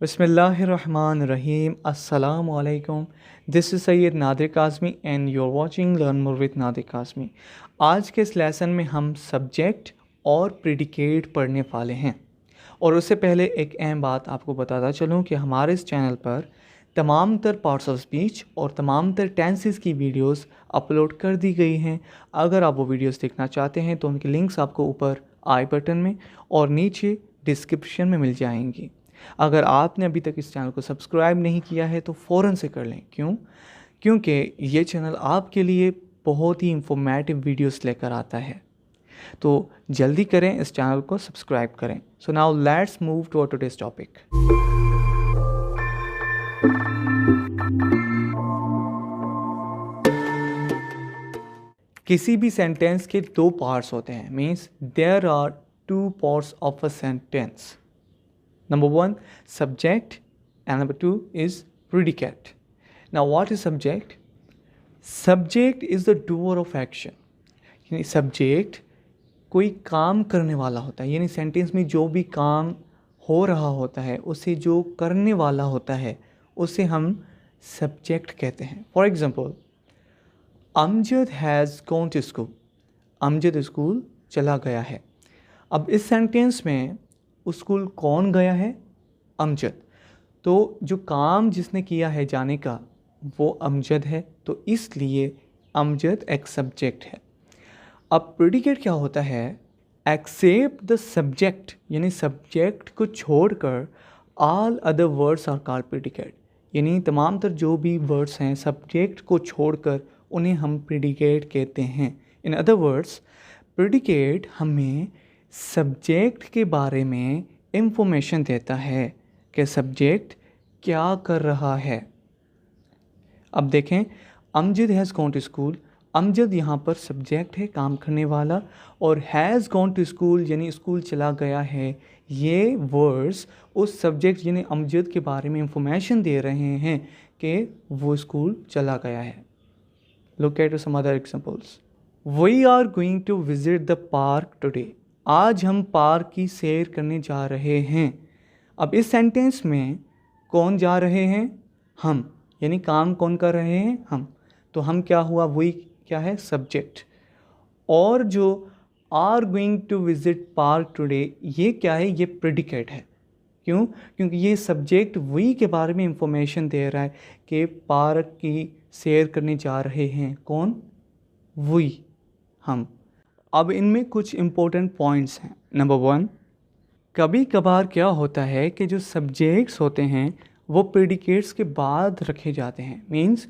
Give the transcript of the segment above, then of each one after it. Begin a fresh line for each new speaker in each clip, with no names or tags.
Bismillahirrahmanirrahim. Assalamu alaikum. This is Sayyid Nadir Kazmi and you're watching Learn More with Nadir Kazmi. आज के इस lesson में हम subject और प्रेडिकेट पढ़ने वाले हैं और उससे पहले एक अहम बात आपको बताता चलूँ कि हमारे इस चैनल पर तमाम तर पार्ट्स ऑफ स्पीच और तमाम तर टेंसेस की वीडियोस अपलोड कर दी गई हैं। अगर आप वो वीडियोस देखना चाहते हैं तो उनके लिंक्स आपको ऊपर आई बटन में और नीचे डिस्क्रिप्शन में मिल जाएंगी। अगर आपने अभी तक इस चैनल को सब्सक्राइब नहीं किया है तो फ़ौरन से कर लें। क्योंकि ये चैनल आपके लिए बहुत ही इंफॉर्मेटिव वीडियोस लेकर आता है, तो जल्दी करें, इस चैनल को सब्सक्राइब करें। So now let's move to today's topic. किसी भी सेंटेंस के दो पार्ट्स होते हैं, means there are two parts of a sentence. Number one, subject, and number two is predicate. Now, what is subject? Subject is the doer of action. यानी subject कोई काम करने वाला होता है, यानी सेंटेंस में जो भी काम हो रहा होता है उसे जो करने वाला होता है उसे हम सब्जेक्ट कहते हैं। For example, Amjad has gone to school. Amjad school चला गया है। अब इस सेंटेंस में स्कूल कौन गया है? अमजद। तो जो काम जिसने किया है जाने का वो अमजद है, तो इसलिए अमजद एक सब्जेक्ट है। अब प्रेडिकेट क्या होता है? एक्सेप्ट द सब्जेक्ट, यानी सब्जेक्ट को छोड़कर all other words are called predicate, यानी तमाम तर जो भी वर्ड्स हैं सब्जेक्ट को छोड़कर उन्हें हम प्रेडिकेट कहते हैं। इन अदर वर्ड्स, प्रेडिकेट हमें सब्जेक्ट के बारे में इंफॉर्मेशन देता है कि सब्जेक्ट क्या कर रहा है। अब देखें, Amjad has gone to school. Amjad यहाँ पर सब्जेक्ट है, काम करने वाला, और हैज़ गॉन टू स्कूल यानी स्कूल चला गया है। ये वर्ड्स उस सब्जेक्ट यानी अमजद के बारे में इंफॉर्मेशन दे रहे हैं कि वो स्कूल चला गया है। Look at some other examples. We are going to visit the park today. आज हम पार्क की सैर करने जा रहे हैं। अब इस सेंटेंस में कौन जा रहे हैं? हम, यानी काम कौन कर रहे हैं? हम। तो हम क्या हुआ? वही क्या है? सब्जेक्ट। और जो are going to visit park today, ये क्या है? ये प्रेडिकेट है। क्यों? क्योंकि ये सब्जेक्ट वही के बारे में इंफॉर्मेशन दे रहा है कि पार्क की सैर करने जा रहे हैं। कौन? वही, हम। अब इनमें कुछ इम्पोर्टेंट पॉइंट्स हैं। नंबर वन, कभी कभार क्या होता है कि जो सब्जेक्ट्स होते हैं वो प्रेडिकेट्स के बाद रखे जाते हैं। Means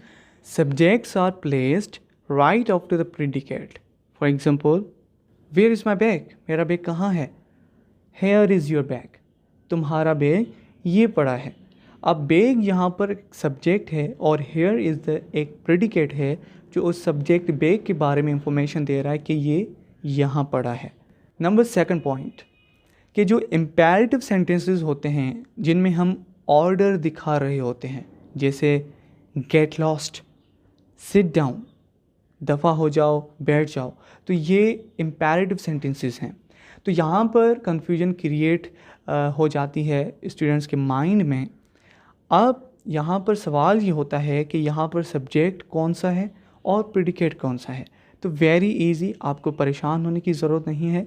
subjects are placed right after the predicate. For example, where is my bag? मेरा बैग कहाँ है? Here is your bag? तुम्हारा बैग ये पड़ा है। अब बैग यहाँ पर सब्जेक्ट है और हेयर इज़ द एक प्रेडिकेट है जो उस सब्जेक्ट बैग के बारे में इंफॉर्मेशन दे रहा है कि ये यहाँ पड़ा है। नंबर सेकंड पॉइंट, कि जो इम्पेरेटिव सेंटेंसेस होते हैं जिनमें हम ऑर्डर दिखा रहे होते हैं, जैसे गेट लॉस्ट, सिट डाउन, दफ़ा हो जाओ, बैठ जाओ, तो ये इम्पेरेटिव सेंटेंसेस हैं। तो यहाँ पर कन्फ्यूजन क्रिएट हो जाती है स्टूडेंट्स के माइंड में। अब यहाँ पर सवाल ये होता है कि यहाँ पर सब्जेक्ट कौन सा है और प्रेडिकेट कौन सा है। तो वेरी इजी, आपको परेशान होने की ज़रूरत नहीं है।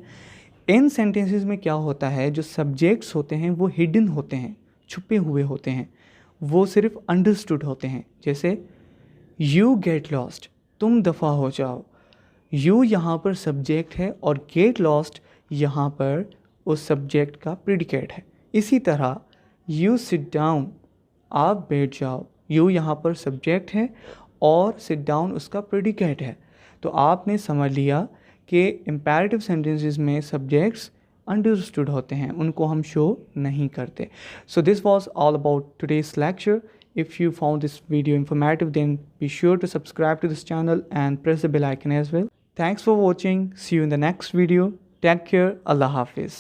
इन सेंटेंसेस में क्या होता है, जो सब्जेक्ट्स होते हैं वो हिडन होते हैं, छुपे हुए होते हैं, वो सिर्फ अंडरस्टूड होते हैं। जैसे यू गेट लॉस्ट, तुम दफ़ा हो जाओ। यू यहाँ पर सब्जेक्ट है और गेट लॉस्ट यहाँ पर उस सब्जेक्ट का प्रेडिकेट है। इसी तरह यू सिट डाउन, आप बैठ जाओ। यू यहाँ पर सब्जेक्ट है और सिट डाउन उसका प्रेडिकेट है। तो आपने समझ लिया कि इम्पेरेटिव सेंटेंसेस में सब्जेक्ट्स अंडरस्टूड होते हैं, उनको हम शो नहीं करते। So this was all about today's lecture. If you found this video informative, then be sure to subscribe to this channel and press the bell icon as well. Thanks for watching. See you in the next video. Take care. Allah Hafiz.